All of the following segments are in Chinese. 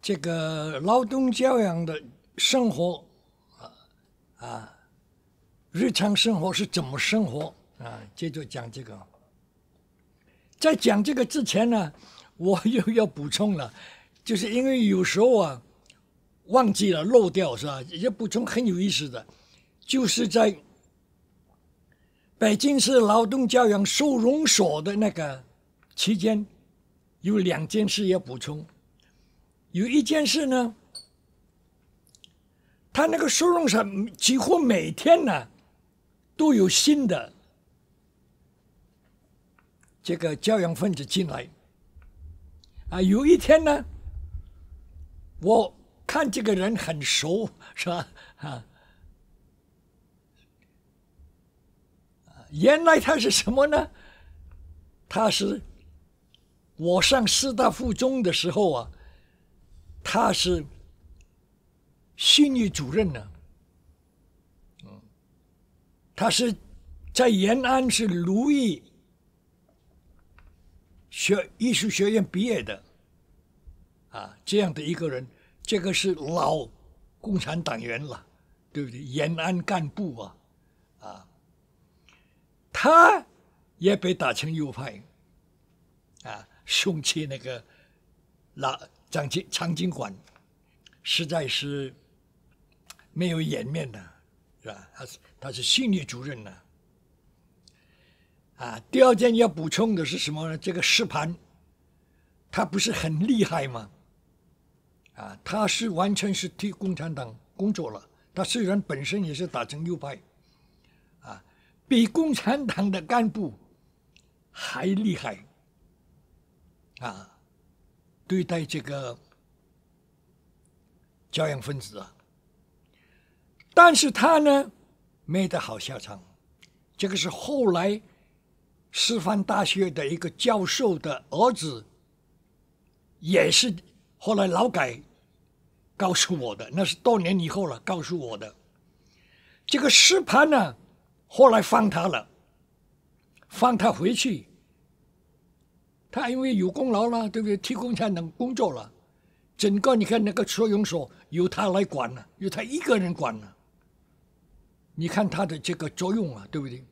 这个劳动教养的生活日常生活是怎么生活啊？接着讲这个。在讲这个之前呢，我又要补充了，就是因为有时候忘记了漏掉是吧？要补充很有意思的，就是在北京市劳动教养收容所的那个期间，有2件事要补充。有一件事呢，他那个收容所几乎每天呢都有新的这个教养分子进来有一天呢，我看这个人很熟，是吧？原来他是什么呢？他是我上师大附中的时候他是训育主任呢。他是在延安是鲁艺艺术学院毕业的这样的一个人，这个是老共产党员了，对不对？延安干部他也被打成右派送去那个长经馆，实在是没有颜面的，是吧？他是训育主任呢。第二件要补充的是什么呢？这个石盘，他不是很厉害吗？他是完全是替共产党工作了。他虽然本身也是打成右派，比共产党的干部还厉害对待这个教养分子但是他呢没得好下场。这个是后来师范大学的一个教授的儿子，也是后来劳改告诉我的，那是多年以后了，告诉我的。这个石盘呢，后来放他了，放他回去，他因为有功劳了，对不对？替共产党工作了，整个你看那个收容所由他来管了，由他一个人管了，你看他的这个作用对不对？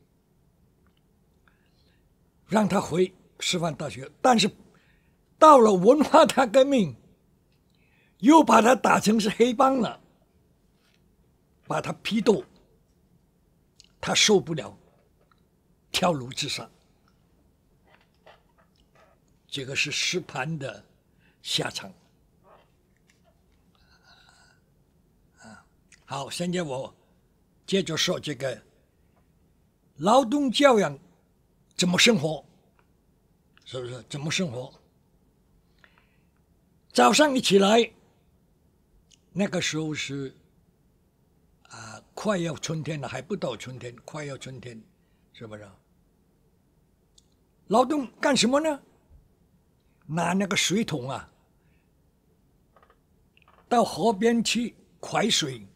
让他回师范大学，但是到了文化大革命，又把他打成是黑帮了，把他批斗，他受不了，跳楼自杀。这个是石盘的下场。好，现在我接着说这个劳动教养怎么生活，是不是？怎么生活？早上一起来，那个时候是快要春天了，还不到春天，快要春天，是不是？劳动干什么呢？拿那个水桶到河边去蒯水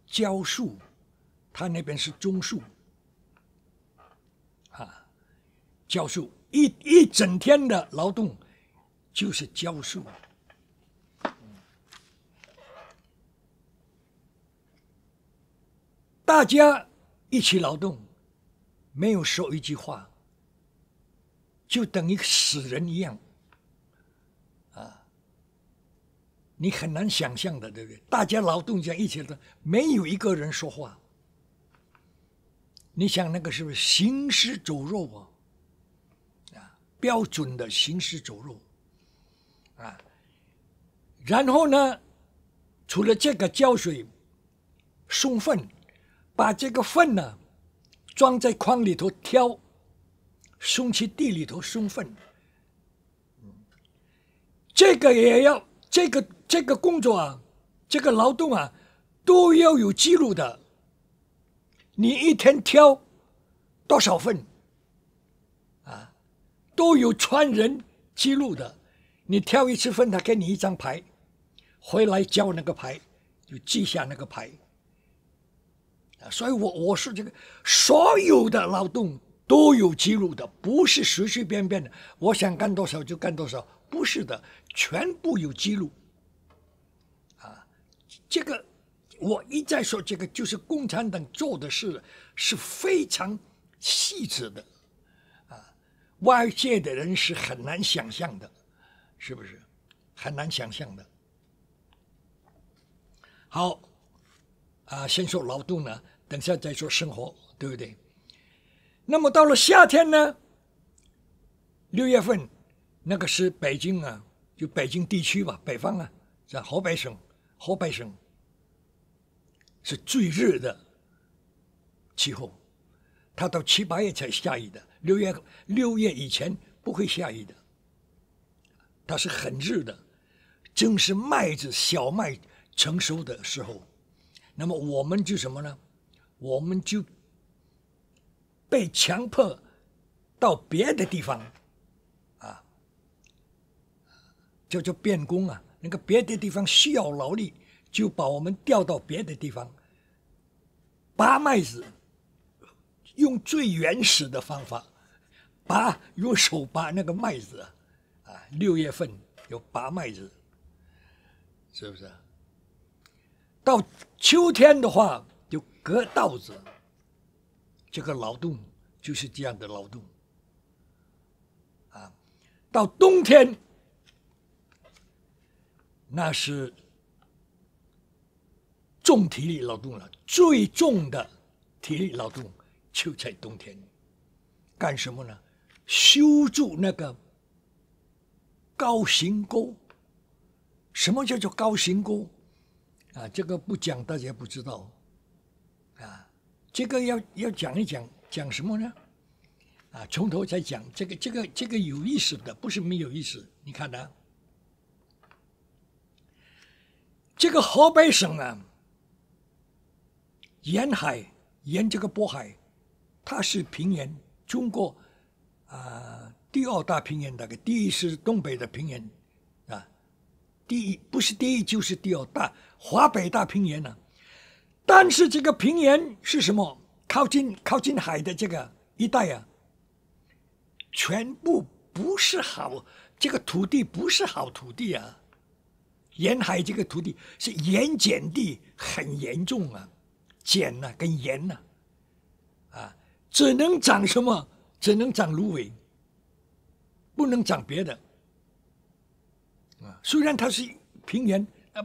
浇树，他那边是种树浇树，一整天的劳动就是浇树。大家一起劳动，没有说一句话，就等于死人一样你很难想象的，对不对？大家劳动这样一起的，没有一个人说话。你想那个是不是行尸走肉标准的行尸走肉然后呢，除了这个浇水送粪，把这个粪呢装在筐里头挑，送去地里头送粪。这个也要这个工作这个劳动都要有记录的。你一天挑多少份都有传人记录的。你挑一次粪，他给你一张牌，回来交那个牌，就记下那个牌所以我说这个所有的劳动都有记录的，不是随随便便的，我想干多少就干多少，不是的，全部有记录这个我一再说，这个就是共产党做的事是非常细致的啊，外界的人是很难想象的，是不是？很难想象的。好啊，先说劳动呢，等下再说生活，对不对？那么到了夏天呢，6月份，那个是北京啊，就北京地区吧，北方啊，在河北省是最热的气候，它到7、8月才下雨的，6月以前不会下雨的，它是很热的，正是小麦成熟的时候。那么我们就什么呢？我们就被强迫到别的地方啊，叫做变工啊，那个别的地方需要劳力，就把我们调到别的地方拔麦子，用最原始的方法用手拔那个麦子啊，6月份有拔麦子，是不是？到秋天的话就割稻子，这个劳动就是这样的劳动啊。到冬天那是重体力劳动了，最重的体力劳动就在冬天。干什么呢？修筑那个高行沟。什么叫做高行沟啊？这个不讲大家不知道啊。这个要讲一讲，讲什么呢？啊，从头再讲。这个有意思的，不是没有意思。你看啊，这个河北省啊，沿这个渤海，它是平原，中国第2大平原，大概第一是东北的平原啊，不是第一就是第2大，华北大平原啊。但是这个平原是什么？靠近海的这个一带啊，全部不是好，这个土地不是好土地啊。沿海这个土地是盐碱地，很严重啊，碱啊跟盐啊，只能长什么？只能长芦苇，不能长别的啊。虽然它是平原啊，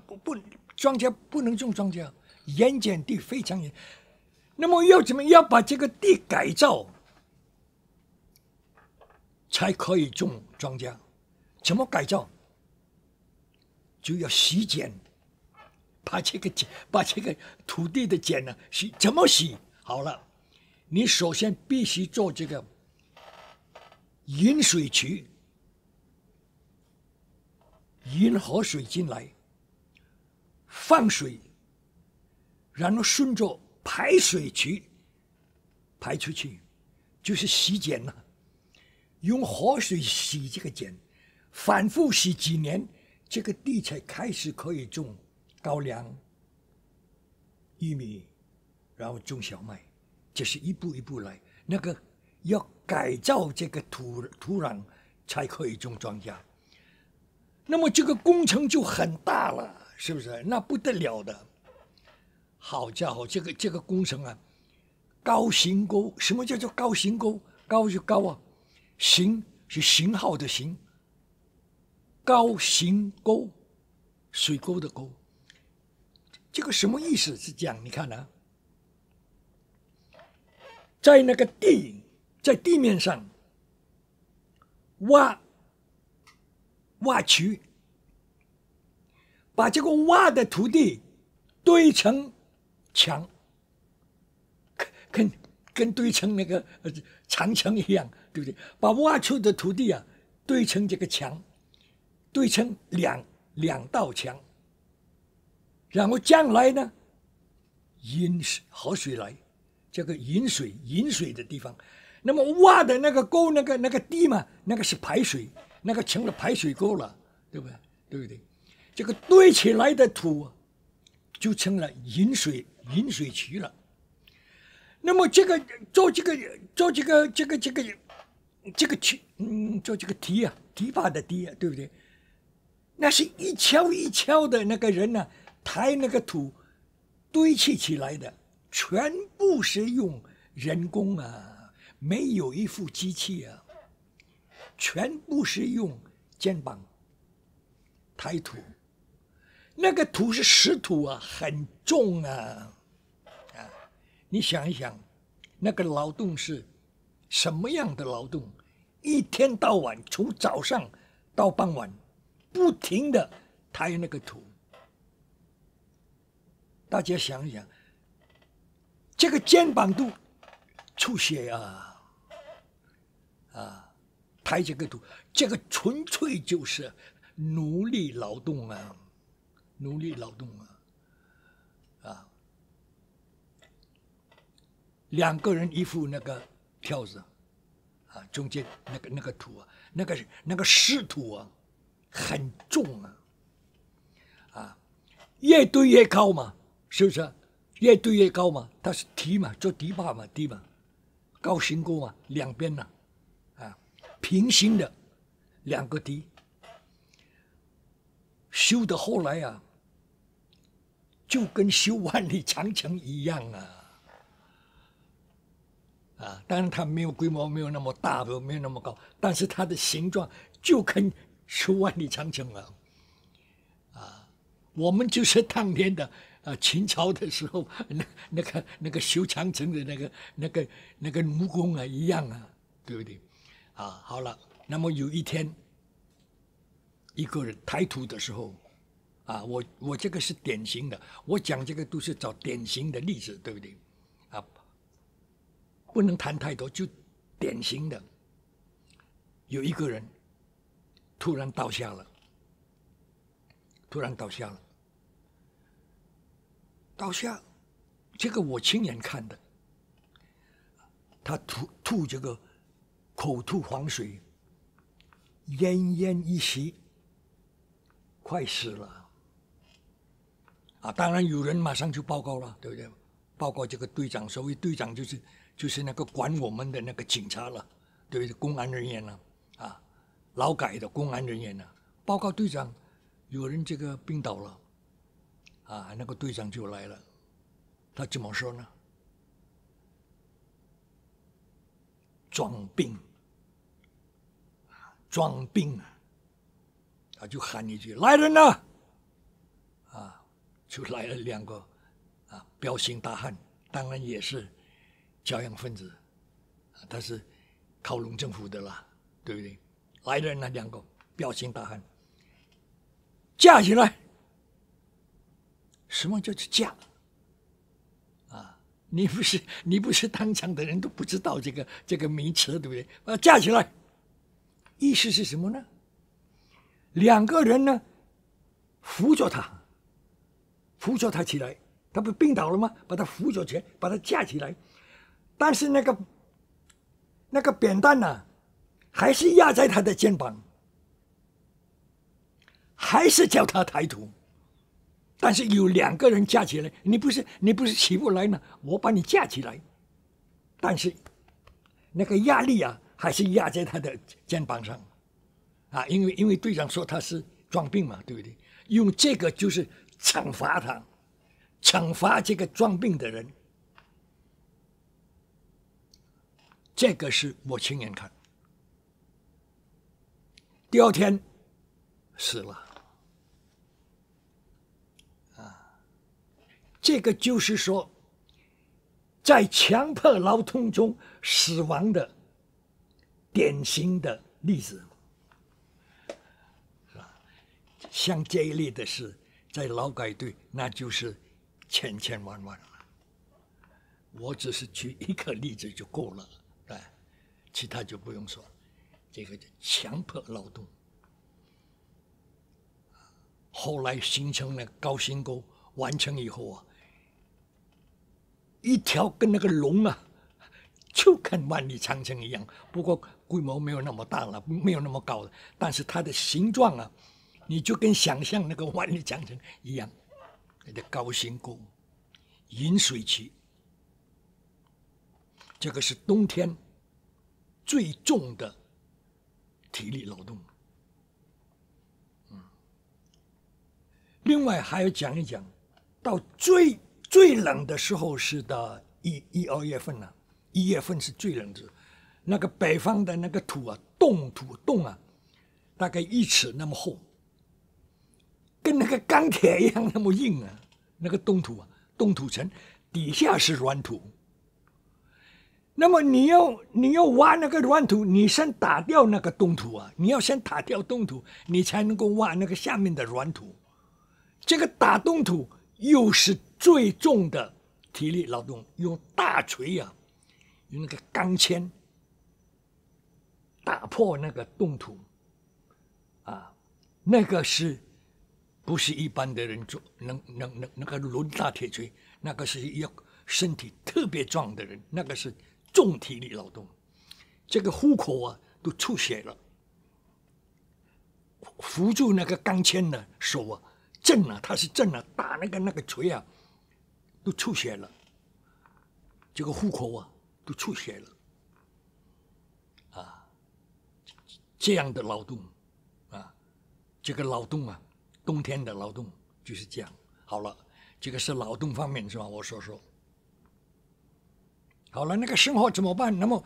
庄稼不能种庄稼，盐碱地非常严。那么要怎么要把这个地改造，才可以种庄稼？怎么改造？就要洗碱，把这个土地的碱呢怎么洗？好了，你首先必须做这个引水渠，引河水进来，放水，然后顺着排水渠排出去，就是洗碱了。用河水洗这个碱，反复洗几年，这个地才开始可以种高粱、玉米，然后种小麦，这是一步一步来。那个要改造这个土壤，才可以种庄稼。那么这个工程就很大了，是不是？那不得了的。好家伙，这个工程啊，高行沟。什么叫做高行沟？高就高啊，行是型号的型。高行沟，水沟的沟，这个什么意思？是这样，你看啊，在那个在地面上挖渠，把这个挖的土地堆成墙，跟堆成那个长墙一样，对不对？把挖出的土地啊堆成这个墙。堆成两道墙，然后将来呢，引河水来，这个引水的地方，那么挖的那个沟那个地嘛，那个是排水，那个成了排水沟了，对不对？对不对？这个堆起来的土就成了引水渠了。那么做这个堤坝的堤啊，对不对？那是一锹一锹的那个人呢，抬那个土堆砌起来的，全部是用人工啊，没有一副机器啊，全部是用肩膀抬土。那个土是石土啊，很重啊，你想一想，那个劳动是什么样的劳动？一天到晚，从早上到傍晚，不停的抬那个土。大家想一想，这个肩膀都出血啊，抬这个土，这个纯粹就是奴隶劳动啊，奴隶劳动啊，两个人一副那个票子。中间那个土啊，那个石土啊，很重啊，越堆越高嘛，是不是？越堆越高嘛，它是堤嘛，做堤坝嘛，堤嘛，高行沟嘛，两边呢，平行的两个堤，修的后来啊，就跟修万里长城一样啊。当然它没有规模，没有那么大，没有那么高，但是它的形状就跟修万里长城我们就是当年的秦朝的时候，那个修长城的那个奴工啊一样啊，对不对？好了，那么有一天，一个人抬土的时候，我这个是典型的，我讲这个都是找典型的例子，对不对？不能谈太多，就典型的，有一个人突然倒下了，倒下，这个我亲眼看的，他吐这个口吐黄水，奄奄一息，快死了。当然有人马上就报告了，对不对？报告这个队长，所谓队长就是那个管我们的那个警察了，对不对？公安人员了，劳改的公安人员了，报告队长，有人这个病倒了，那个队长就来了，他怎么说呢？装病他就喊一句：“来人呐！”就来了两个彪形大汉，当然也是教养分子，他是靠拢政府的啦，对不对？来人那两个彪形大汉，架起来！什么叫做架？你不是当场的人都不知道这个名词，对不对？架起来，意思是什么呢？两个人呢扶着他起来，他不病倒了吗？把他扶着起来，把他架起来，但是那个扁担呢，还是压在他的肩膀，还是叫他抬土。但是有两个人架起来，你不是起不来呢？我把你架起来，但是那个压力还是压在他的肩膀上，因为队长说他是装病嘛，对不对？用这个就是惩罚他，惩罚这个装病的人。这个是我亲眼看。第二天死了。这个就是说，在强迫劳动中死亡的典型的例子，是吧？像这一类的事，在劳改队那就是千千万万了。我只是举一个例子就够了，其他就不用说。这个强迫劳动，后来形成了高薪沟，完成以后一条跟那个龙就跟万里长城一样，不过规模没有那么大了，没有那么高了，但是它的形状你就跟想象那个万里长城一样，那个高薪沟、饮水期，这个是冬天最重的体力劳动。另外还要讲一讲，到最冷的时候是到2月份了，1月份是最冷的，那个北方的那个土啊，冻啊，大概1尺那么厚，跟那个钢铁一样那么硬啊，那个冻土啊，冻土层底下是软土。那么你要挖那个软土，你先打掉那个冻土啊，你要先打掉冻土，你才能够挖那个下面的软土。这个打冻土又是最重的体力劳动，用大锤啊，用那个钢钎打破那个冻土啊，那个是不是一般的人做那个抡大铁锤，那个是要身体特别壮的人，那个是重体力劳动。这个虎口啊都出血了，扶住那个钢钎的手啊震啊，他是震啊，打那个锤啊都出血了，这个虎口啊都出血了啊，这样的劳动啊，这个劳动啊，冬天的劳动就是这样。好了，这个是劳动方面是吧？我说说。好了，那个生活怎么办？那么，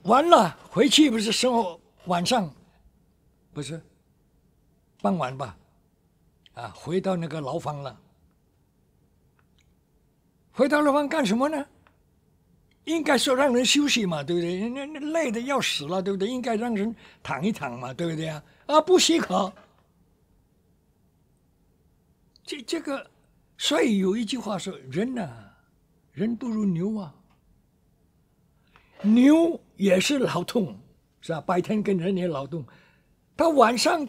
完了回去不是生活晚上，不是傍晚吧？啊，回到那个牢房了。回到牢房干什么呢？应该说让人休息嘛，对不对？那累的要死了，对不对？应该让人躺一躺嘛，对不对啊？啊，不许可。这个，所以有一句话说：人啊，人不如牛啊。牛也是劳动，是吧？白天跟人也劳动，他晚上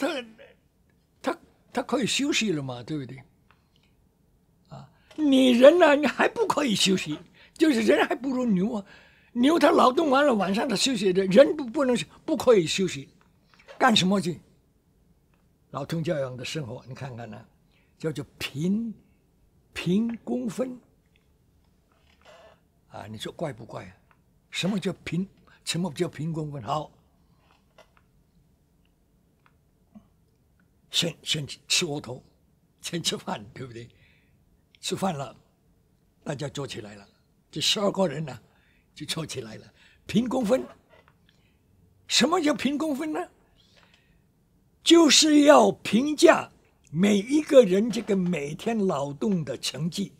他可以休息了嘛，对不对？啊，你人呢，你还不可以休息，就是人还不如牛啊。牛他劳动完了，晚上他休息的，人不可以休息，干什么去？劳动教养的生活，你看看呢，叫做平公分啊，你说怪不怪啊？什么叫平公分？好，先吃窝头，先吃饭，对不对？吃饭了，大家坐起来了，这12个人呢，就坐起来了。平公分，什么叫平公分呢？就是要评价每一个人这个每天劳动的成绩，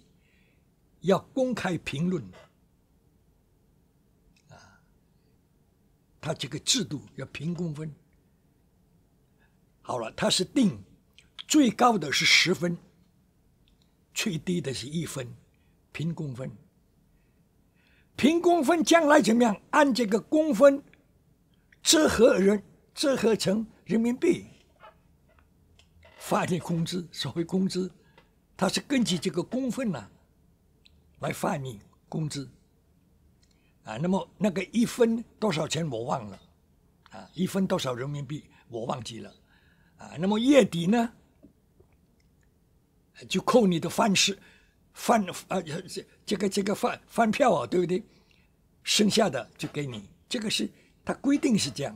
要公开评论。他这个制度要评公分。好了，他是定最高的是10分，最低的是1分，评公分。评公分将来怎么样？按这个公分折合成人民币，发你工资。所谓工资，它是根据这个公分来发你工资。啊，那么那个1分多少钱我忘了，啊，1分多少人民币我忘记了，啊，那么月底呢，就扣你的这个饭票啊，对不对？剩下的就给你，这个是它规定是这样，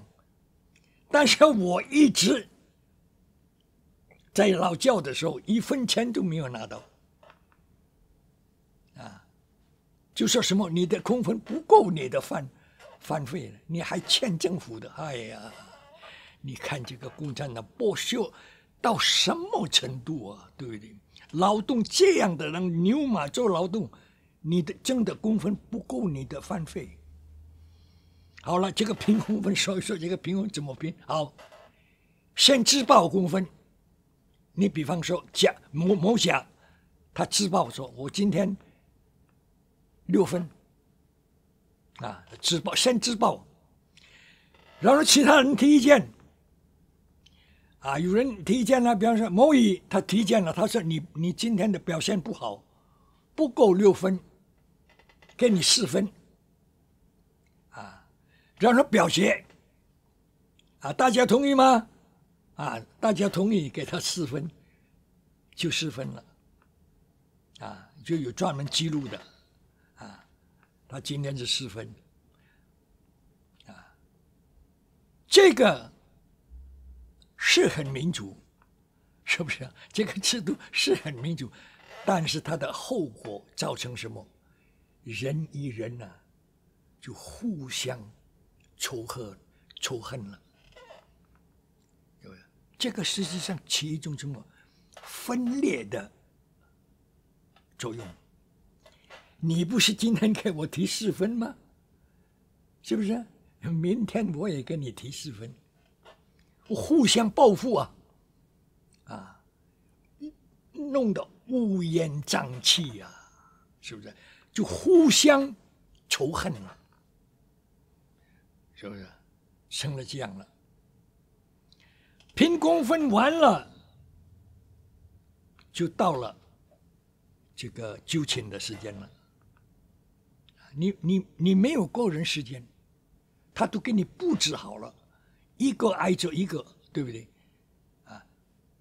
但是我一直在劳教的时候1分钱都没有拿到。就说什么你的公分不够你的饭费，你还欠政府的。哎呀，你看这个共产党剥削到什么程度啊，对不对？劳动这样的让牛马做劳动，你的挣的公分不够你的饭费。好了，这个评公分说一说，这个评分怎么评？好，先自报公分。你比方说某甲，他自报说我今天6分，啊，先自报，然后其他人提意见，啊，有人提意见了，比方说某乙他提意见了，他说你今天的表现不好，不够6分，给你4分，啊，然后表决，啊，大家同意吗？啊，大家同意，给他4分，就4分了，啊，就有专门记录的。他今天是4分，啊，这个是很民主，是不是？这个制度是很民主，但是它的后果造成什么？人与人呢、就互相仇恨了。这个实际上起一种什么分裂的作用？你不是今天给我提4分吗？是不是？明天我也给你提4分，互相报复啊，弄得乌烟瘴气啊，是不是？就互相仇恨了，是不是？成了这样了。评公分完了，就到了这个纠情的时间了。你没有个人时间，他都给你布置好了，一个挨着一个，对不对？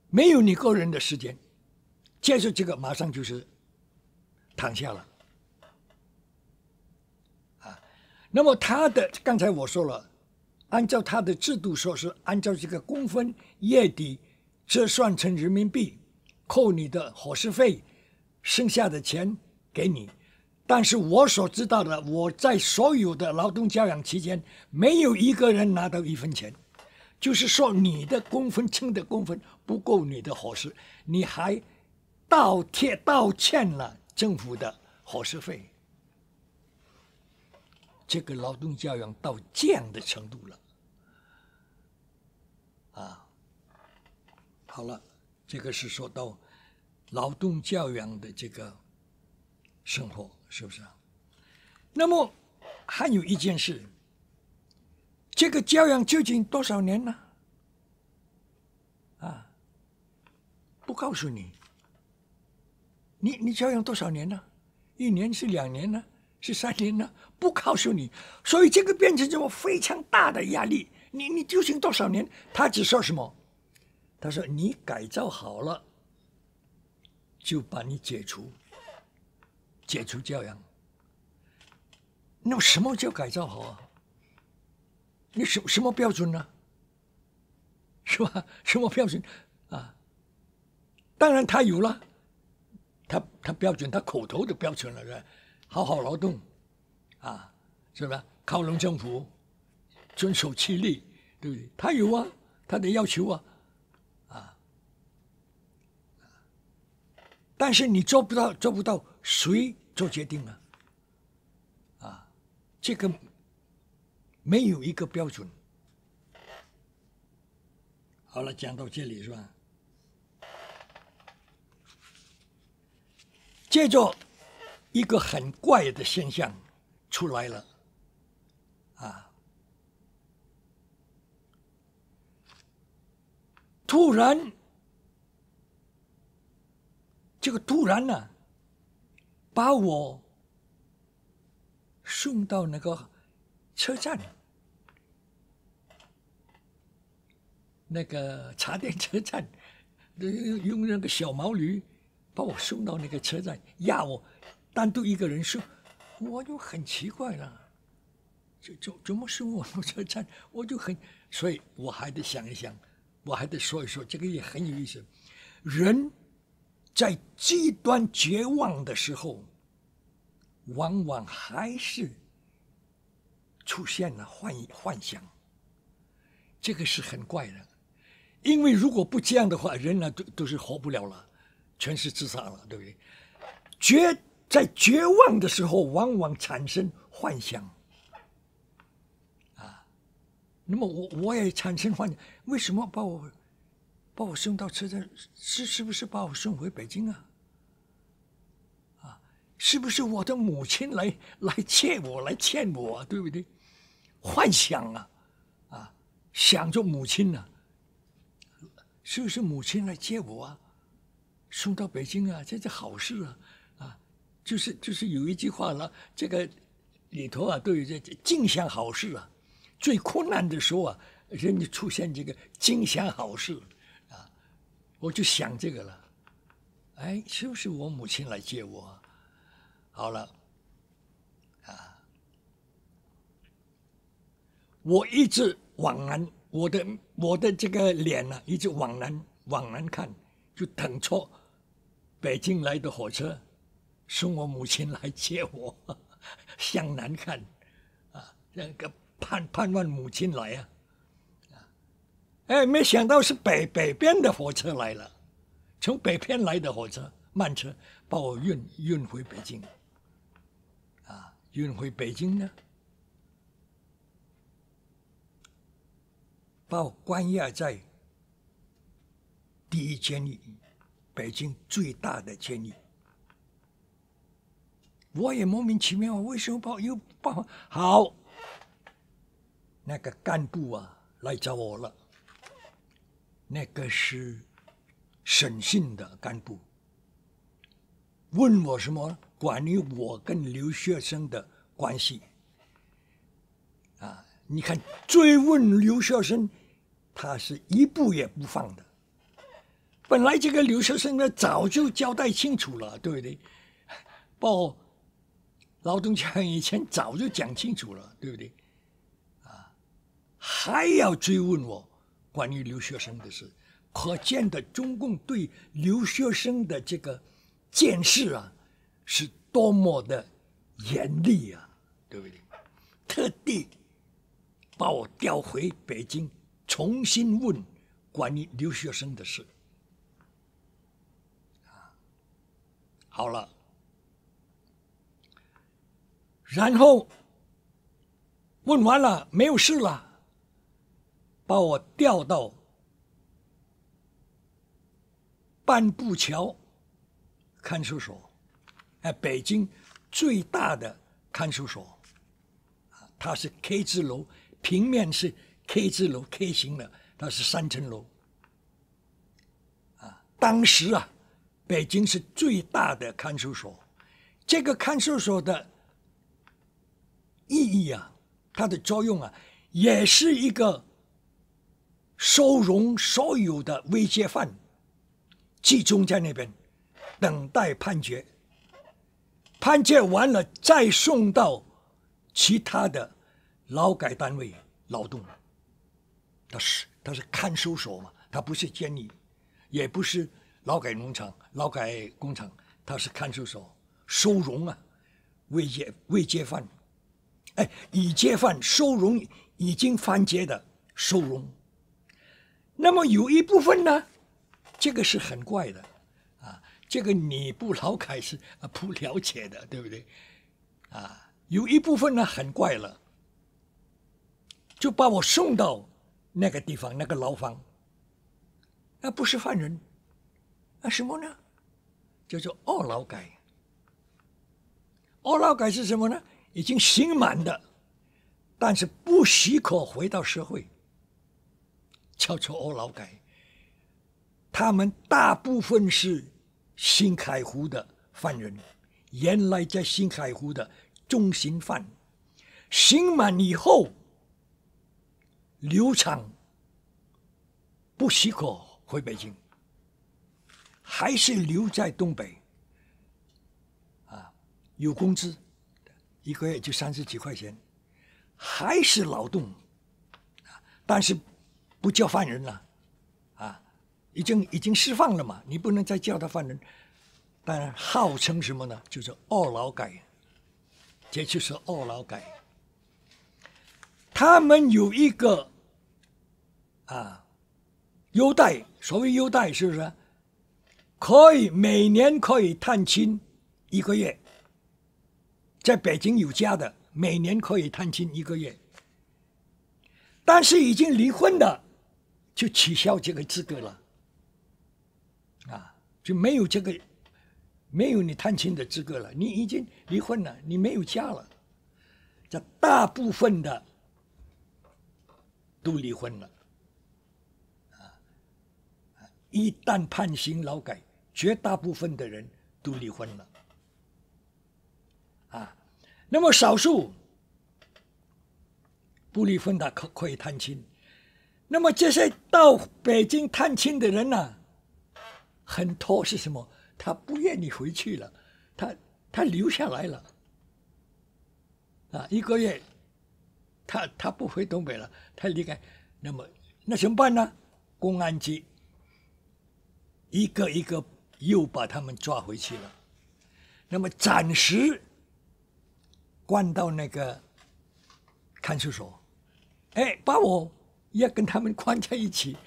没有你个人的时间，接着这个马上就是躺下了。那么他的刚才我说了，按照他的制度说是按照这个公分月底折算成人民币，扣你的伙食费，剩下的钱给你。但是我所知道的，我在所有的劳动教养期间，没有一个人拿到1分钱。就是说，你的公分称的公分不够你的伙食，你还倒欠了政府的伙食费。这个劳动教养到这样的程度了，好了，这个是说到劳动教养的这个生活，是不是？那么还有一件事，这个教养究竟多少年呢？不告诉你，你教养多少年呢？1年是2年呢？是3年呢？不告诉你，所以这个变成这种非常大的压力。你究竟多少年？他只说什么？他说你改造好了，就把你解除教养。那么什么叫改造好啊？你什么标准呢？是吧？什么标准啊？当然他有了，他标准，他口头的标准了，是吧？好好劳动，是吧？靠拢政府，遵守纪律，对不对？他有啊，他的要求但是你做不到，谁做决定啊？这个没有一个标准。好了，讲到这里是吧？接着一个很怪的现象出来了，突然，这个突然呢，把我送到那个车站，那个茶店车站，用那个小毛驴把我送到那个车站，压我单独一个人送，我就很奇怪了，怎么送我到车站？我就很，所以我还得想一想，我还得说一说，这个也很有意思。人在极端绝望的时候，往往还是出现了幻想，这个是很怪的。因为如果不这样的话，人呢都是活不了了，全是自杀了，对不对？在绝望的时候，往往产生幻想，那么我也产生幻想，为什么把我送到车站？是不是把我送回北京啊？是不是我的母亲来接我，来欠我，对不对？幻想想着母亲呢，是不是母亲来接我送到北京这是好事就是有一句话了，这个里头都有这尽享好事最困难的时候人就出现这个尽享好事我就想这个了，是不是我母亲来接我？好了，我一直往南，我的这个脸一直往南看，就等错北京来的火车，送我母亲来接我，向南看，那个盼望母亲来啊，哎，没想到是北边的火车来了，从北边来的火车慢车把我运回北京，运回北京呢，把我关押在第一监狱，北京最大的监狱。我也莫名其妙，为什么把我好？那个干部啊来找我了，那个是审讯的干部，问我什么？关于我跟留学生的关系。你看追问留学生，他是一步也不放的。本来这个留学生呢早就交代清楚了，对不对？报劳动教育以前早就讲清楚了，对不对？还要追问我关于留学生的事，可见的中共对留学生的这个监视啊，是多么的严厉啊，对不对？特地把我调回北京，重新问关于留学生的事。好了，然后问完了，没有事了。把我调到半步桥看守所，北京最大的看守所，它是 K 字楼，平面是 K 字楼 K 型的，它是3层楼。当时北京是最大的看守所，这个看守所的意义它的作用也是一个收容所有的未解犯，集中在那边等待判决，判决完了再送到其他的劳改单位劳动。它是看守所嘛，它不是监狱，也不是劳改农场、劳改工厂，它是看守所，收容未解犯，已解犯收容已经犯决的收容。那么有一部分呢，这个是很怪的这个你不劳改是不了解的，对不对？有一部分呢很怪了，就把我送到那个地方，那个牢房，不是犯人，什么呢？叫做二劳改。二劳改是什么呢？已经刑满的，但是不许可回到社会，叫做二劳改。他们大部分是新海湖的犯人，原来在新海湖的重刑犯，刑满以后留长，不许可回北京，还是留在东北有工资，一个月就30几块钱，还是劳动但是不叫犯人了已经释放了嘛，你不能再叫他犯人。当然号称什么呢？就是二劳改，这就是二劳改。他们有一个优待，所谓优待是不是？可以每年可以探亲1个月，在北京有家的每年可以探亲1个月，但是已经离婚的就取消这个资格了就没有你探亲的资格了，你已经离婚了，你没有家了。这大部分的都离婚了一旦判刑劳改，绝大部分的人都离婚了那么少数不离婚的可以探亲。那么这些到北京探亲的人很多是什么？他不愿意回去了，他留下来了1个月他不回东北了，他离开。那怎么办呢？公安局一个一个又把他们抓回去了。那么暂时关到那个看守所，把我也跟他们关在一起，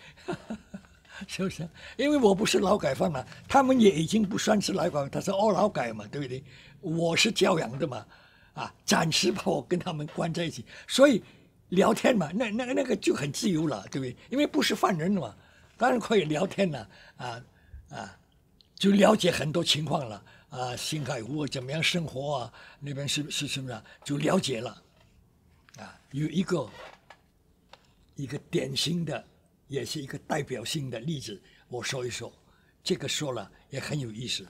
是不是？因为我不是劳改犯嘛，他们也已经不算是劳改，他是劳改嘛，对不对？我是教养的嘛，暂时把我跟他们关在一起，所以聊天嘛，那个就很自由了，对不对？因为不是犯人嘛，当然可以聊天了，就了解很多情况了。新海湖怎么样生活啊？那边是不是就了解了？有一个典型的，也是一个代表性的例子，我说一说。这个说了也很有意思。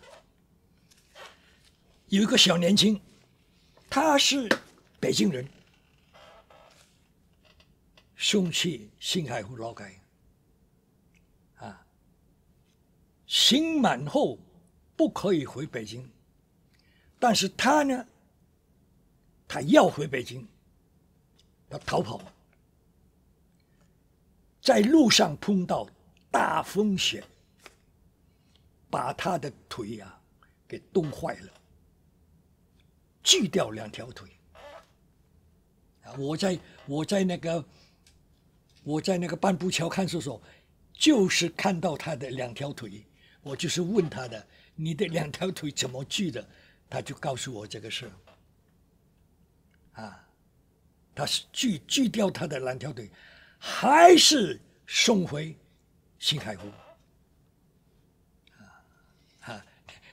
有一个小年轻，他是北京人，送去新海湖劳改，刑满后不可以回北京，但是他呢，他要回北京，他逃跑，在路上碰到大风雪，把他的腿给冻坏了，锯掉2条腿。我在那个半步桥看守所，就是看到他的2条腿，我就是问他的，你的2条腿怎么锯的？他就告诉我这个事。他是锯掉他的2条腿，还是送回新海湖。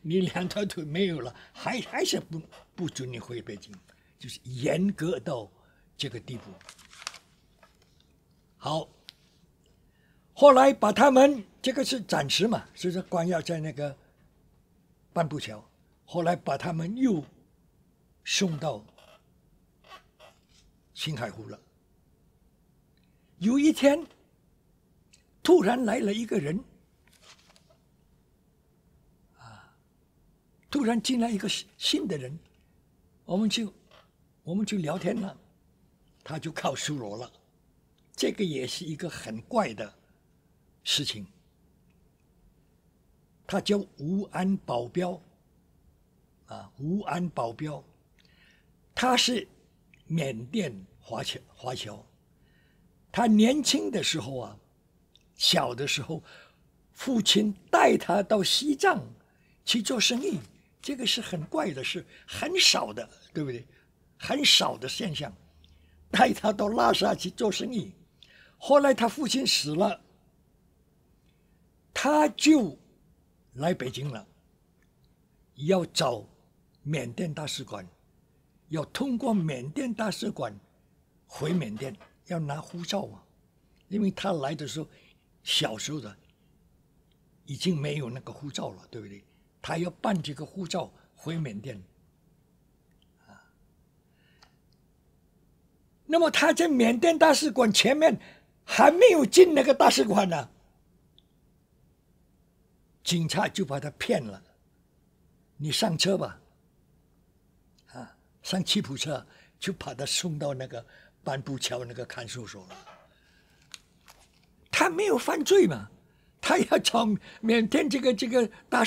你2条腿没有了，还是不准你回北京，就是严格到这个地步。好，后来把他们这个是暂时嘛，就是关押在那个半步桥，后来把他们又送到新海湖了。有一天，突然来了一个人，突然进来一个新的人，我们就聊天了，他就告诉我了，这个也是一个很怪的事情。他叫吴安保镖，吴安保镖，他是缅甸华侨。他年轻的时候小的时候，父亲带他到西藏去做生意，这个是很怪的事，很少的，对不对？很少的现象。带他到拉萨去做生意，后来他父亲死了，他就来北京了，要找缅甸大使馆，要通过缅甸大使馆回缅甸，要拿护照嘛，因为他来的时候小时候的已经没有那个护照了，对不对？他要办这个护照回缅甸。那么他在缅甸大使馆前面还没有进那个大使馆呢，警察就把他骗了，你上车吧，上吉普车，就把他送到那个半步桥那个看守所了。他没有犯罪嘛，他要找缅甸这个大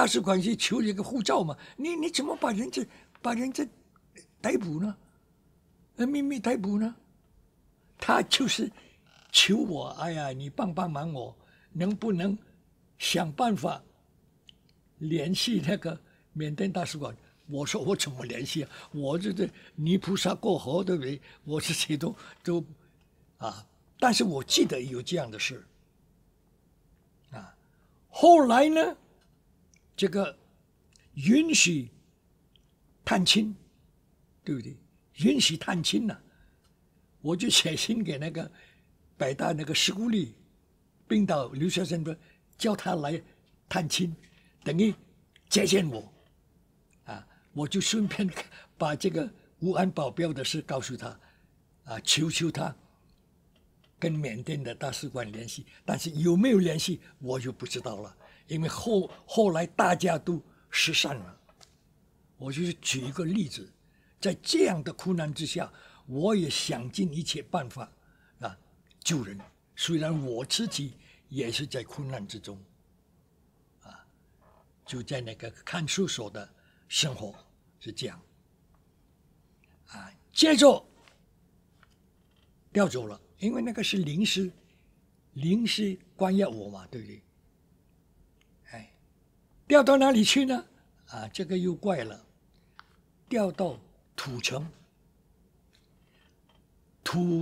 使馆去求一个护照嘛，你怎么把人家逮捕呢？秘密逮捕呢？他就是求我，哎呀，你帮忙我，能不能想办法联系那个缅甸大使馆？我说我怎么联系啊？我这泥菩萨过河，对不对？我这些都但是我记得有这样的事后来呢，这个允许探亲，对不对？允许探亲了，我就写信给那个北大那个史古力冰岛留学生，叫他来探亲，等于接见我，我就顺便把这个吴安保镖的事告诉他，求他跟缅甸的大使馆联系，但是有没有联系我就不知道了，因为后来大家都失散了。我就是举一个例子。在这样的苦难之下，我也想尽一切办法救人。虽然我自己也是在苦难之中就在那个看守所的生活是这样，接着调走了，因为那个是临时关押我嘛，对不对？调到哪里去呢？这个又怪了，调到土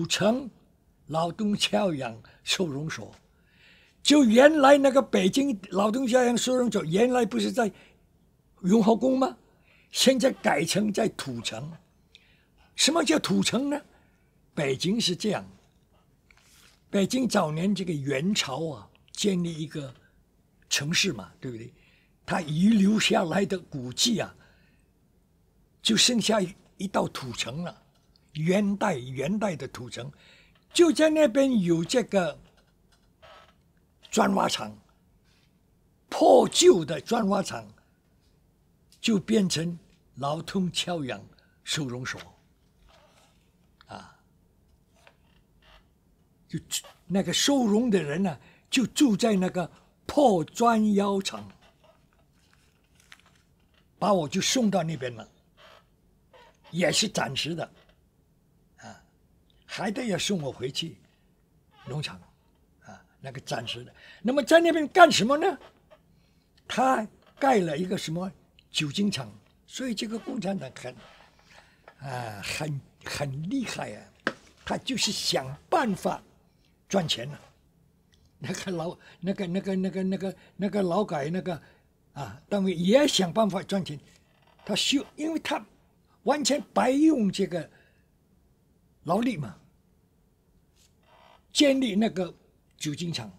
城劳动教养收容所。就原来那个北京劳动教养收容所，原来不是在雍和宫吗？现在改成在土城。什么叫土城呢？北京是这样，北京早年这个元朝建立一个城市嘛，对不对？它遗留下来的古迹就剩下一道土城了，元代的土城，就在那边有这个砖瓦厂，破旧的砖瓦厂就变成劳动教养收容所，就那个收容的人就住在那个破砖窑厂，把我就送到那边了，也是暂时的，还得要送我回去农场。那个暂时的，那么在那边干什么呢？他盖了一个什么酒精厂，所以这个共产党很厉害他就是想办法赚钱那个劳改单位也想办法赚钱，因为他完全白用这个劳力嘛，建立那个酒精厂，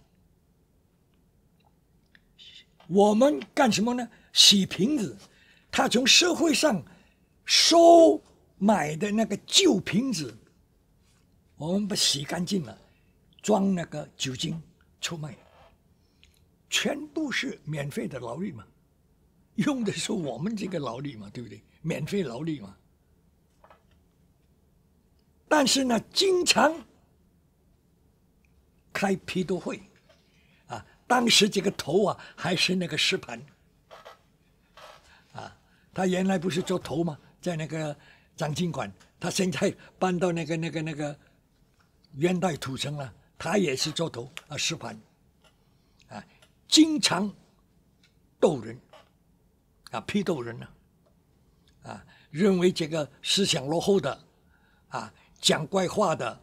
我们干什么呢？洗瓶子，他从社会上收买的那个旧瓶子，我们把洗干净了，装那个酒精出卖，全部是免费的劳力嘛，用的是我们这个劳力嘛，对不对？免费劳力嘛。但是呢，经常开批斗会当时这个头还是那个石盘他原来不是做头吗？在那个张经馆，他现在搬到那个元代土城了，他也是做头石盘经常斗人批斗人认为这个思想落后的讲怪话的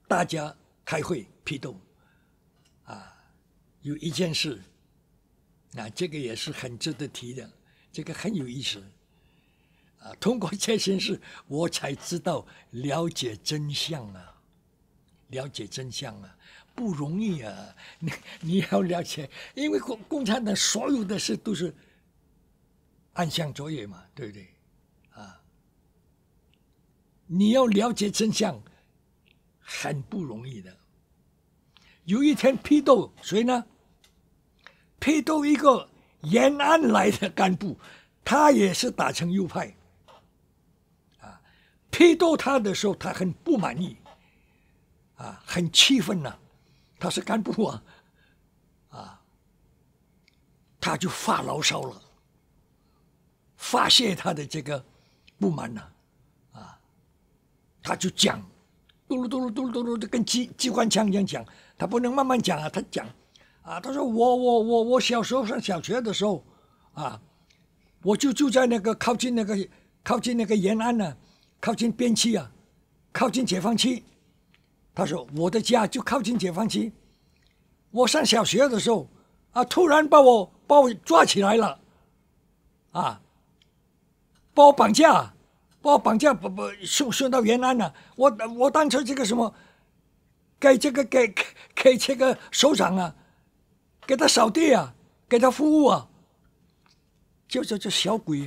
大家开会批斗有一件事这个也是很值得提的，这个很有意思通过这件事我才知道了解真相不容易你要了解，因为共产党所有的事都是暗箱作业嘛，对不对你要了解真相很不容易的。有一天批斗谁呢？批斗一个延安来的干部，他也是打成右派批斗他的时候他很不满意很气愤他是干部他就发牢骚了，发泄他的这个不满他就讲嘟噜嘟噜嘟噜嘟噜的跟机关枪一样讲，他不能慢慢讲他讲他说我小时候上小学的时候我就住在那个靠近那个延安靠近边区靠近解放区。他说我的家就靠近解放区，我上小学的时候突然把我抓起来了把我绑架送到延安了。我当初这个什么给这个首长给他扫地给他服务就是这小鬼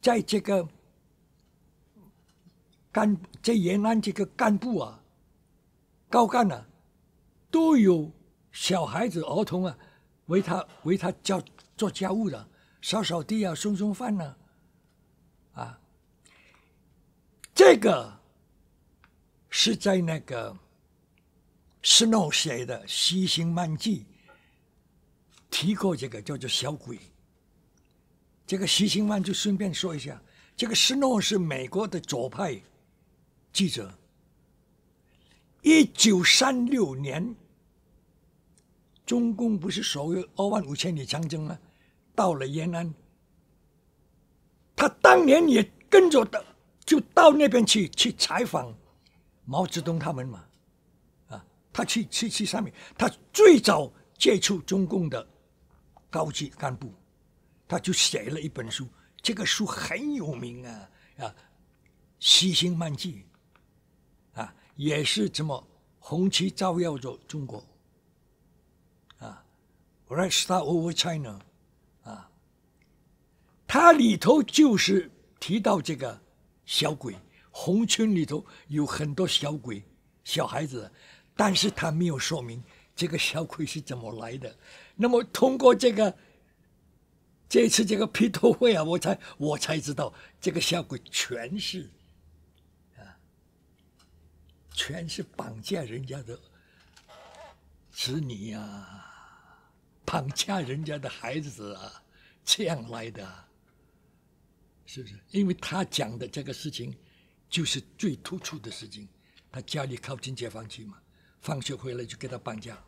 在这个在延安这个干部高干都有小孩子儿童为他做家务的，扫地送饭这个是在那个 Snow 写的《西行漫记》提过这个叫做小鬼。这个徐新曼就顺便说一下，这个斯诺是美国的左派记者。1936年，中共不是所谓25000里长征吗？到了延安，他当年也跟着的，就到那边去采访毛泽东他们嘛，他去上面，他最早接触中共的高级干部，他就写了一本书，这个书很有名《西兴漫记》也是怎么红旗照耀着中国Red Star over China 它里头就是提到这个小鬼，红军里头有很多小鬼小孩子，但是他没有说明这个小鬼是怎么来的。那么通过这次这个批斗会我才知道这个小鬼全是绑架人家的子女绑架人家的孩子这样来的是不是？因为他讲的这个事情就是最突出的事情，他家里靠近解放区嘛，放学回来就给他绑架，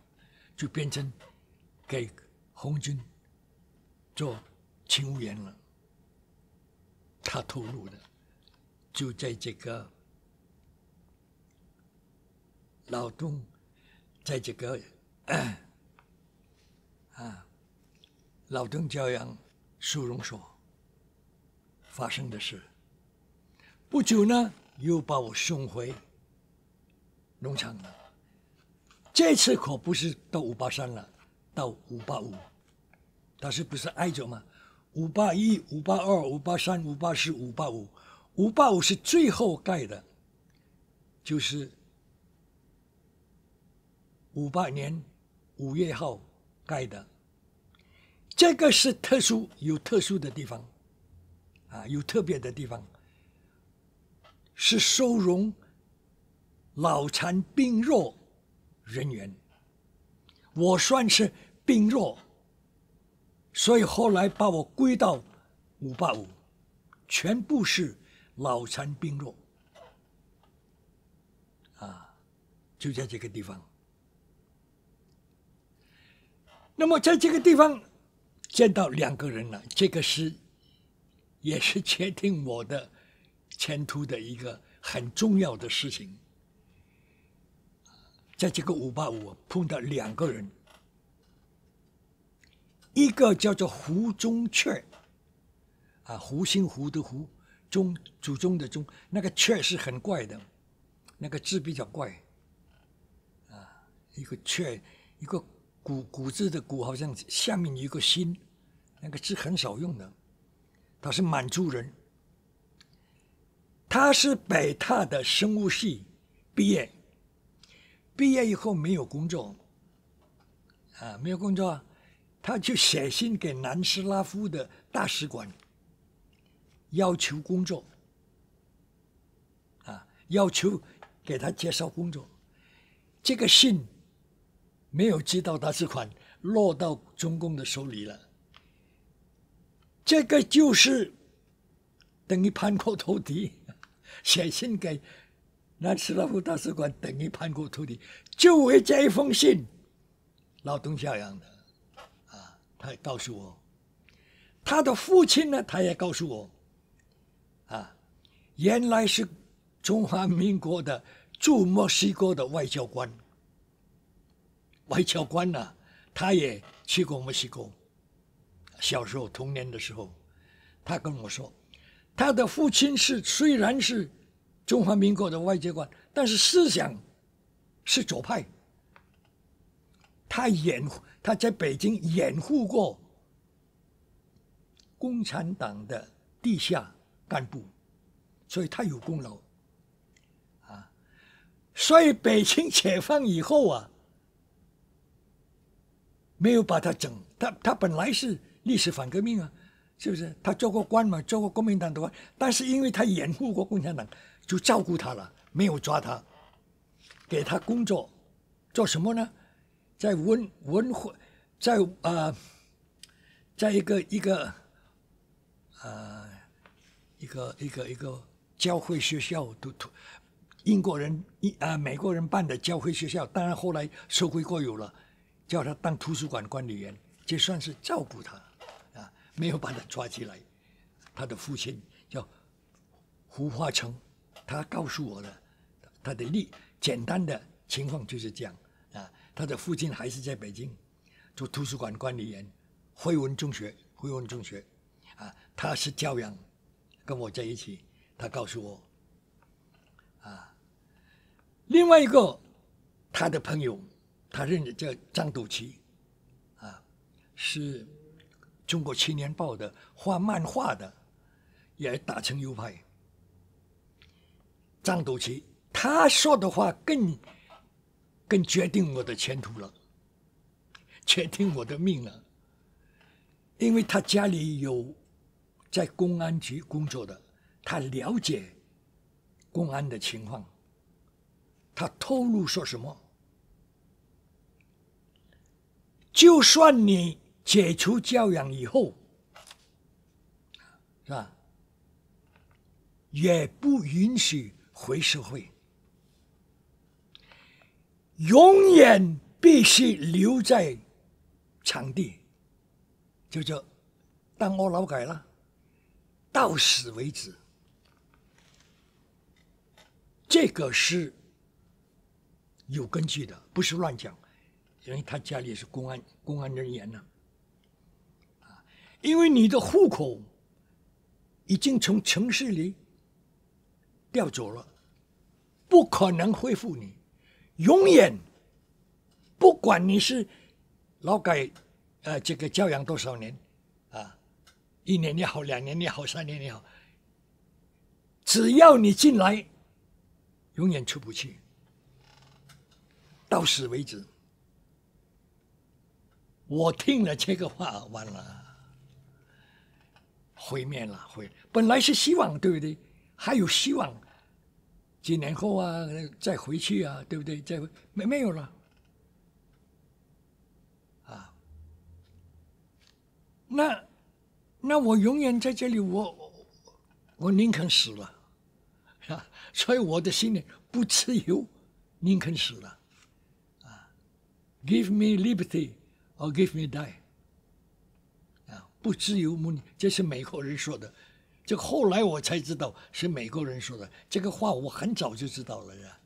就变成给红军做勤务员了。他透露的就在这个劳动，在这个劳动教养收容所发生的事。不久呢，又把我送回农场了。这次可不是到583了，到585。但是不是挨着吗？581、582、583、584、585。585是最后盖的，就是58年5月号盖的。这个是有特殊的地方有特别的地方，是收容老残病弱人员。我算是病弱，所以后来把我归到585，全部是老残病弱就在这个地方。那么在这个地方见到2个人了，这个也是决定我的前途的一个很重要的事情。在这个585碰到2个人，一个叫做胡宗雀胡姓胡的胡，祖宗的宗，那个雀是很怪的，那个字比较怪一个雀，一个古字的古，好像下面有一个心，那个字很少用的。他是满族人，他是北大的生物系毕业以后没有工作他就写信给南斯拉夫的大使馆，要求工作要求给他介绍工作。这个信没有寄到大使馆，落到中共的手里了。这个就是等于叛国投敌，写信给南斯拉夫大使馆等于叛国投敌，就为这一封信，劳动教养的他告诉我，他的父亲呢，他也告诉我原来是中华民国的驻墨西哥的外交官他也去过墨西哥。小时候童年的时候，他跟我说，他的父亲虽然是中华民国的外交官，但是思想是左派。他在北京掩护过共产党的地下干部，所以他有功劳所以北京解放以后没有把他整，他本来是历史反革命是不是？他做过官嘛，做过国民党的官，但是因为他掩护过共产党，就照顾他了，没有抓他，给他工作，做什么呢？在一个教会学校，英国人美国人办的教会学校，当然后来收归国有了，叫他当图书馆管理员，这算是照顾他啊，没有把他抓起来。他的父亲叫胡化成，他告诉我的他的简单的情况就是这样啊。他的父亲还是在北京做图书馆管理员，辉文中学啊，他是教养跟我在一起，他告诉我啊，另外一个他的朋友，他认识叫张斗奇啊，是中国青年报的画漫画的，也打成右派。张斗奇他说的话更决定我的前途了，决定我的命了，因为他家里有在公安局工作的，他了解公安的情况，他透露说什么，就算你解除教养以后，是吧，也不允许回社会，永远必须留在场地，就叫当我劳改了，到死为止。这个是有根据的，不是乱讲，因为他家里是公安人员呢。因为你的户口已经从城市里调走了，不可能恢复你，永远不管你是劳改这个教养多少年啊，1年也好，2年也好，3年也好，只要你进来，永远出不去，到死为止。我听了这个话，完了，毁灭了，本来是希望，对不对？还有希望，几年后啊，再回去啊，对不对？没有了，啊，那我永远在这里，我宁肯死了，啊，所以我的信念不自由，宁肯死了，啊 ，Give me liberty or give me die。不自由母女，这是美国人说的。这个后来我才知道是美国人说的。这个话我很早就知道了呀。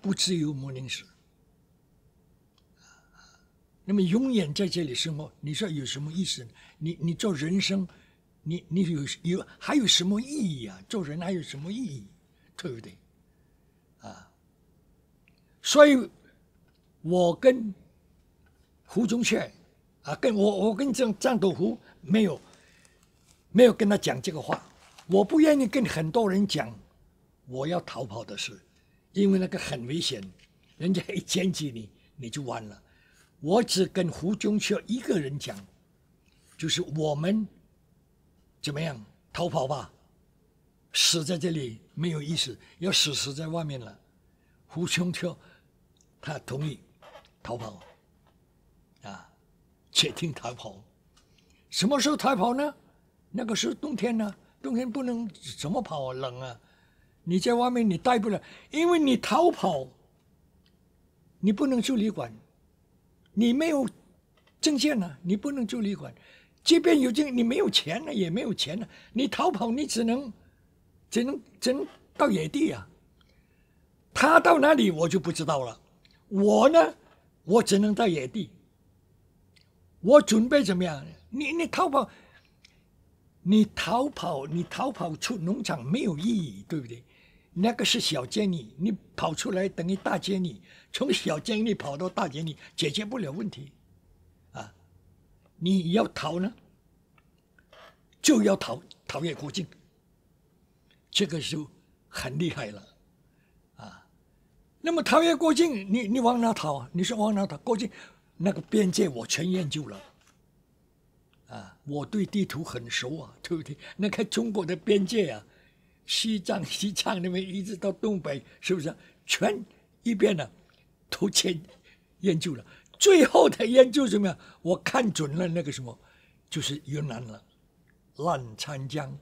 不自由母宁死。那么永远在这里生活，你说有什么意思？你做人生，你还有什么意义啊？做人还有什么意义？对不对？啊，所以我跟胡宗宪。我跟张斗湖没有跟他讲这个话，我不愿意跟很多人讲我要逃跑的事，因为那个很危险，人家一检举你就完了。我只跟胡宗宪一个人讲，就是我们怎么样逃跑吧，死在这里没有意思，要死在外面了。胡宗宪他同意逃跑，啊。决定逃跑，什么时候逃跑呢？那个时候冬天呢，冬天不能怎么跑啊，冷啊！你在外面你待不了，因为你逃跑，你不能住旅馆，你没有证件呢，你不能住旅馆。即便有证，你没有钱呢，也没有钱呢。你逃跑，你只能到野地啊。他到哪里我就不知道了。我呢，我只能到野地。我准备怎么样？你逃跑，你逃跑出农场没有意义，对不对？那个是小监狱，你跑出来等于大监狱，从小监狱跑到大监狱，解决不了问题，啊！你要逃呢，就要逃越国境，这个就很厉害了，啊！那么逃越国境，你往哪逃啊？你说往哪逃？国境。那个边界我全研究了，啊，我对地图很熟啊，对不对？那个中国的边界啊，西藏那边一直到东北，是不是？全一边呢，都研究了，最后的研究怎么样？我看准了那个什么，就是云南了，澜沧江，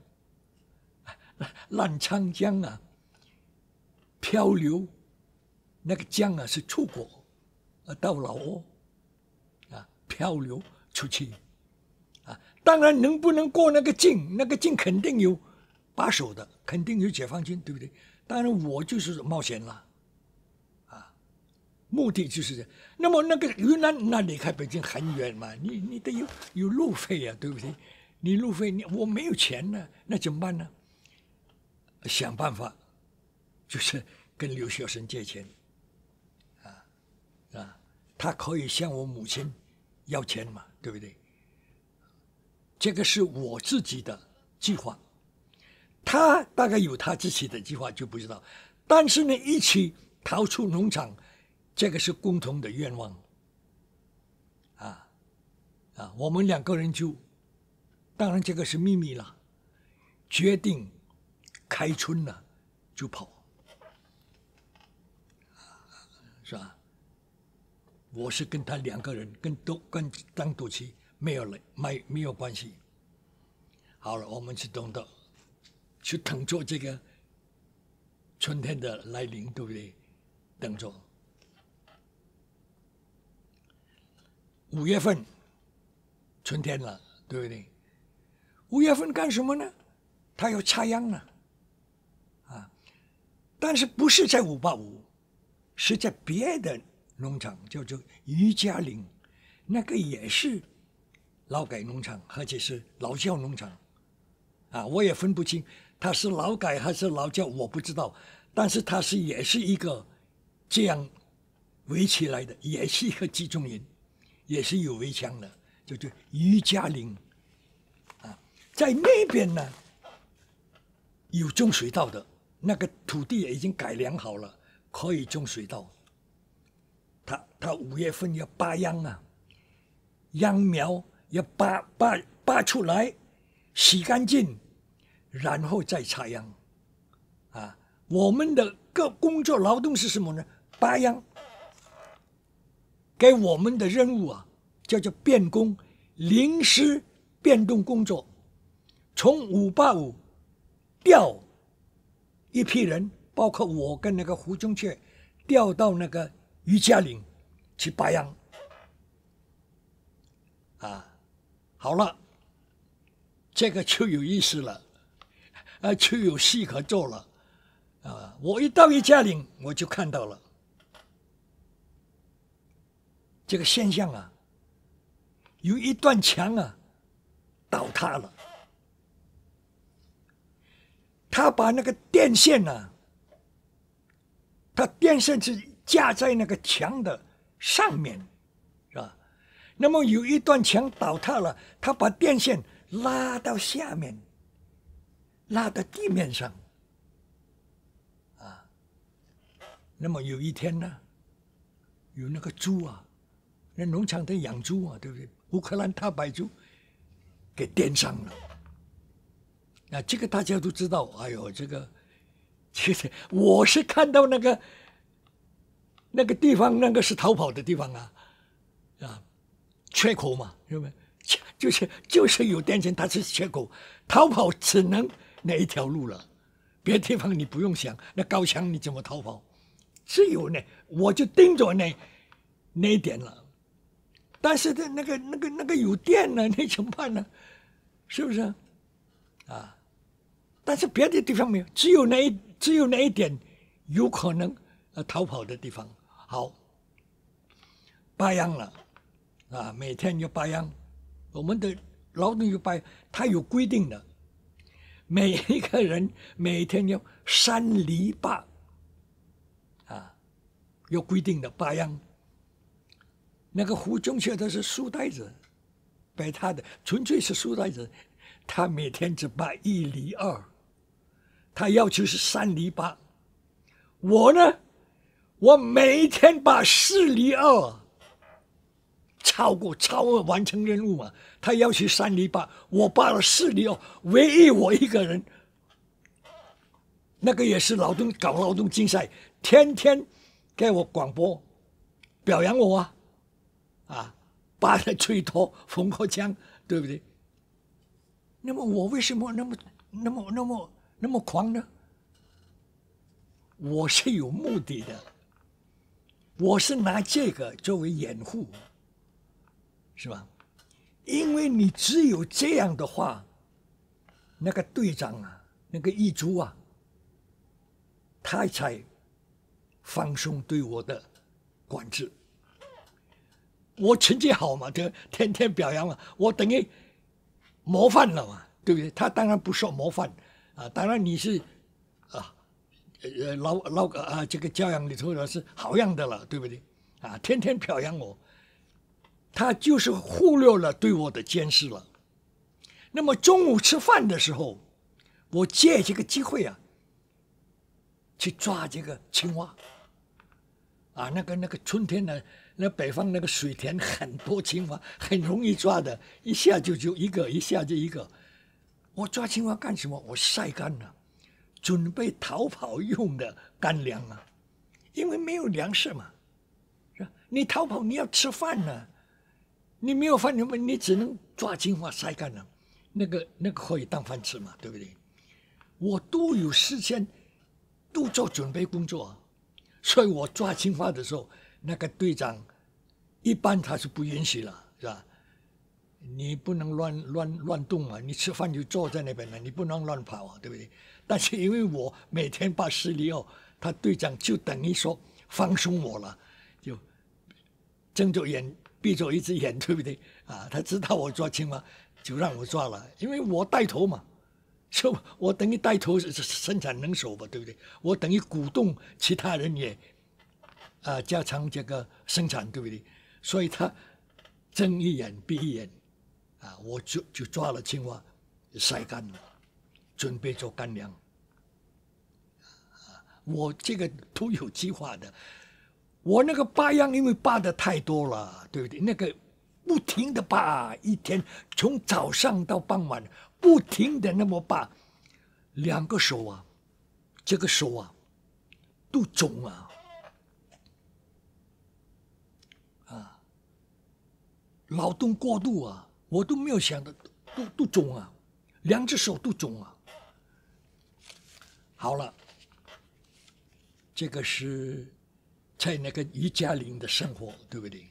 澜沧江啊，漂流，那个江啊是出国，到老挝，漂流出去，当然能不能过那个境，那个境肯定有把守的，肯定有解放军，对不对？当然我就是冒险了，目的就是这。那么那个云南那离开北京很远嘛，你得有路费呀，对不对？你路费我没有钱呢，那怎么办呢？想办法，就是跟留学生借钱，他可以向我母亲要钱嘛，对不对？这个是我自己的计划，他大概有他自己的计划就不知道，但是呢，一起逃出农场，这个是共同的愿望，我们两个人就，当然这个是秘密了，决定开春了就跑，是吧？我是跟他两个人，跟张笃琪没有关系。好了，我们去等着这个春天的来临，对不对？等着。5月份，春天了，对不对？5月份干什么呢？他要插秧了，但是不是在585，是在别的农场，叫做余家岭，那个也是劳改农场，而且是劳教农场，我也分不清它是劳改还是劳教，我不知道，但是它也是一个这样围起来的，也是一个集中营，也是有围墙的，叫做余家岭，在那边呢有种水稻的，那个土地也已经改良好了，可以种水稻。他5月份要拔秧啊，秧苗要拔出来，洗干净，然后再插秧，我们的工作劳动是什么呢？拔秧，给我们的任务叫做变工，临时变动工作，从585调一批人，包括我跟那个胡宗雀，调到那个余家岭去拔秧，好了，这个就有意思了，就有戏可做了，我一到余家岭，我就看到了这个现象有一段墙倒塌了，他把那个电线他电线是架在那个墙的上面，是吧？那么有一段墙倒塌了，他把电线拉到下面，拉到地面上，那么有一天呢，有那个猪那农场在养猪对不对？乌克兰大白猪给电上了，这个大家都知道。哎呦，这个我是看到那个地方，那个是逃跑的地方缺口嘛，是不是？就是有电线，它是缺口，逃跑只能那一条路了，别的地方你不用想，那高墙你怎么逃跑？只有我就盯着那一点了。但是那个有电呢，那怎么办呢？是不是但是别的地方没有，只有那一点有可能逃跑的地方。好，拔秧了每天要拔秧，我们的劳动有拔，它有规定的，每一个人每天要3厘8有规定的拔秧。那个胡宗雀他是书呆子，北大的纯粹是书呆子，他每天只拔1厘2，他要求是3厘8。我呢，我每天拔4厘2，超额完成任务嘛。他要求3厘8，我拔了4厘2，唯一我一个人。那个也是搞劳动竞赛，天天给我广播表扬我拔了最多烽火枪，对不对？那么我为什么那么狂呢？我是有目的的，我是拿这个作为掩护，是吧？因为你只有这样的话，那个队长那个一族他才放松对我的管制。我成绩好嘛，就天天表扬嘛，我等于模范了嘛，对不对？他当然不说模范当然你是这个教养里头的是好样的了，对不对？天天表扬我，他就是忽略了对我的监视了。那么中午吃饭的时候，我借这个机会去抓这个青蛙那个春天呢，那北方那个水田很多青蛙，很容易抓的，一下就一个，一下就一个。我抓青蛙干什么？我晒干了，准备逃跑用的干粮因为没有粮食嘛，是吧？你逃跑你要吃饭呢，你没有饭你只能抓青蛙晒干了，那个可以当饭吃嘛，对不对？我都有事先都做准备工作所以我抓青蛙的时候，那个队长一般他是不允许了，是吧？你不能乱动你吃饭就坐在那边了，你不能乱跑对不对？但是因为我每天把事理他队长就等于说放松我了，就睁着眼闭着一只眼，对不对？他知道我抓青蛙，就让我抓了，因为我带头嘛，所以我等于带头生产能手吧，对不对？我等于鼓动其他人也加强这个生产，对不对？所以他睁一眼闭一眼我就抓了青蛙，晒干了，准备做干粮我这个都有计划的。我那个拔秧因为拔的太多了，对不对？那个不停的拔，一天从早上到傍晚不停的那么拔，2个手这个手都肿劳动过度我都没有想到都肿2只手都肿好了，这个是在那个瑜伽林的生活，对不对？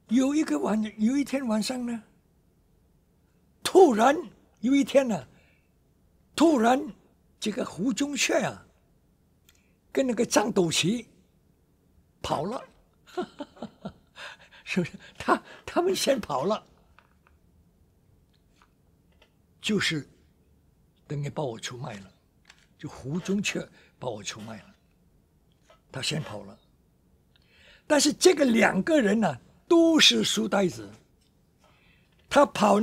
有一天晚上呢，突然有一天突然这个胡宗雀跟那个张斗奇跑了，是不是？他们先跑了，就是等于把我出卖了，就胡宗雀把我出卖了，他先跑了。但是这个2个人都是书呆子，他跑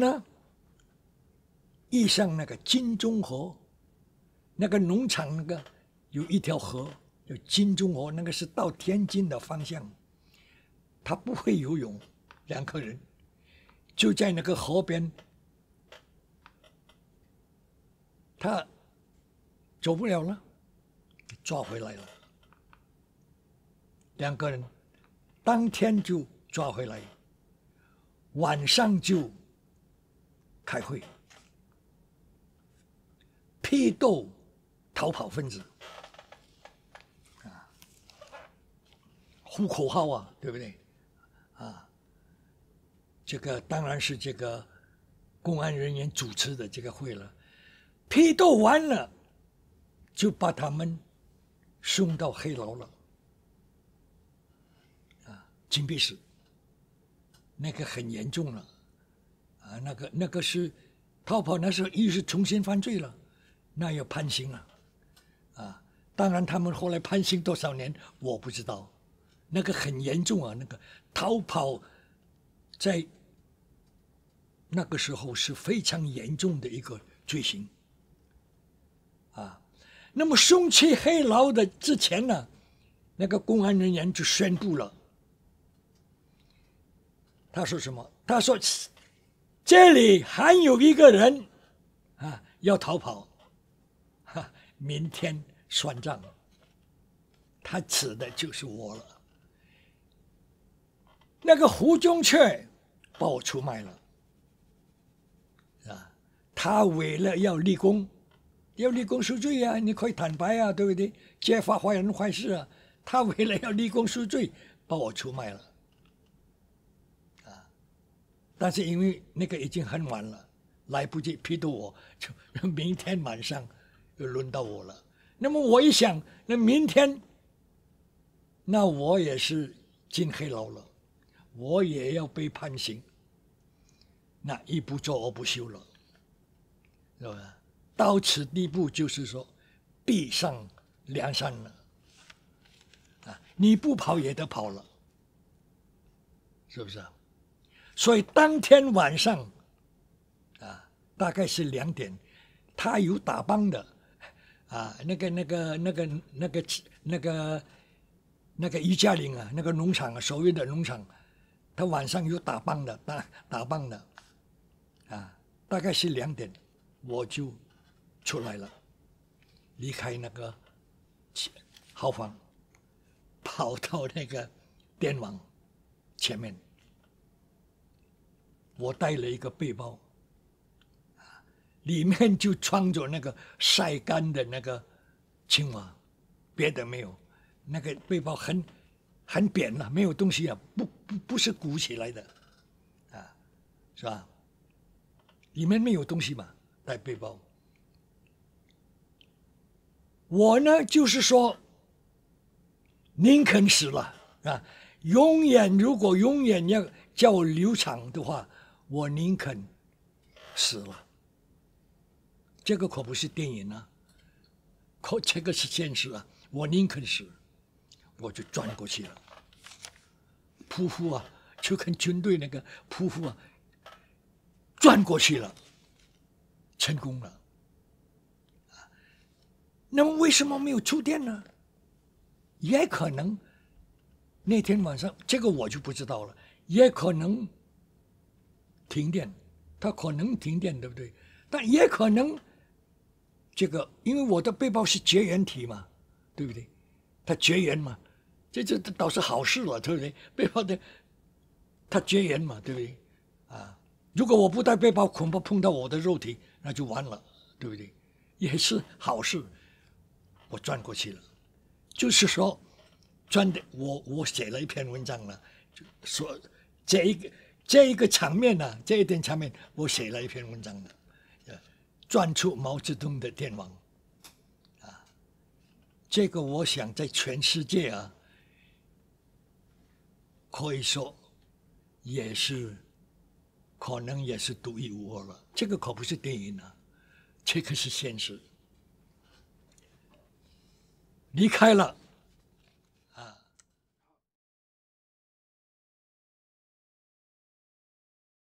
遇上那个金钟河，那个农场那个有一条河叫金钟河，那个是到天津的方向。他不会游泳，2个人就在那个河边，他走不了了，抓回来了。2个人当天就抓回来，晚上就开会，批斗逃跑分子呼口号对不对？这个当然是这个公安人员主持的这个会了。批斗完了，就把他们送到黑牢了，禁闭室。那个很严重了，那个是逃跑，那时候又是重新犯罪了，那要判刑了，当然他们后来判刑多少年我不知道，那个很严重那个逃跑在那个时候是非常严重的一个罪行那么送去黑牢的之前那个公安人员就宣布了，他说什么？他说这里还有一个人要逃跑明天算账他指的就是我了。那个胡宗雀把我出卖了，啊，他为了要立功赎罪啊，你可以坦白啊，对不对？揭发坏人坏事啊，他为了要立功赎罪，把我出卖了，啊，但是因为那个已经很晚了，来不及批斗我，就明天晚上又轮到我了。那么我一想，那明天，那我也是进黑牢了，我也要被判刑，那一不做二不休了，是吧？到此地步，就是说，逼上梁山了，啊，你不跑也得跑了，是不是啊？所以当天晚上，啊，大概是2点，他有打帮的，啊，那个于嘉玲啊，那个农场啊，所谓的农场，他晚上有打帮的，打帮的，啊，大概是2点，我就出来了，离开那个豪房，跑到那个电网前面。我带了一个背包，里面就装着那个晒干的那个青蛙，别的没有。那个背包很扁了，没有东西啊，不是鼓起来的，啊，是吧？里面没有东西嘛，带背包。我呢，就是说，宁肯死了啊！如果永远要叫我留场的话，我宁肯死了。这个可不是电影啊，这个是现实啊！我宁肯死，我就转过去了，匍匐啊，就跟军队那个匍匐啊，转过去了，成功了。那么为什么没有触电呢？也可能那天晚上，这个我就不知道了，也可能停电，它可能停电，对不对？但也可能这个，因为我的背包是绝缘体嘛，对不对？它绝缘嘛，这倒是好事了，对不对？背包的它绝缘嘛，对不对？啊，如果我不带背包，恐怕碰到我的肉体，那就完了，对不对？也是好事。我转过去了，就是说，转的我写了一篇文章了，就说这一个场面呢，这一点场面，我写了一篇文章的，转出毛泽东的电网，啊，这个我想在全世界啊，可以说也是可能也是独一无二了。这个可不是电影啊，这个是现实。离开了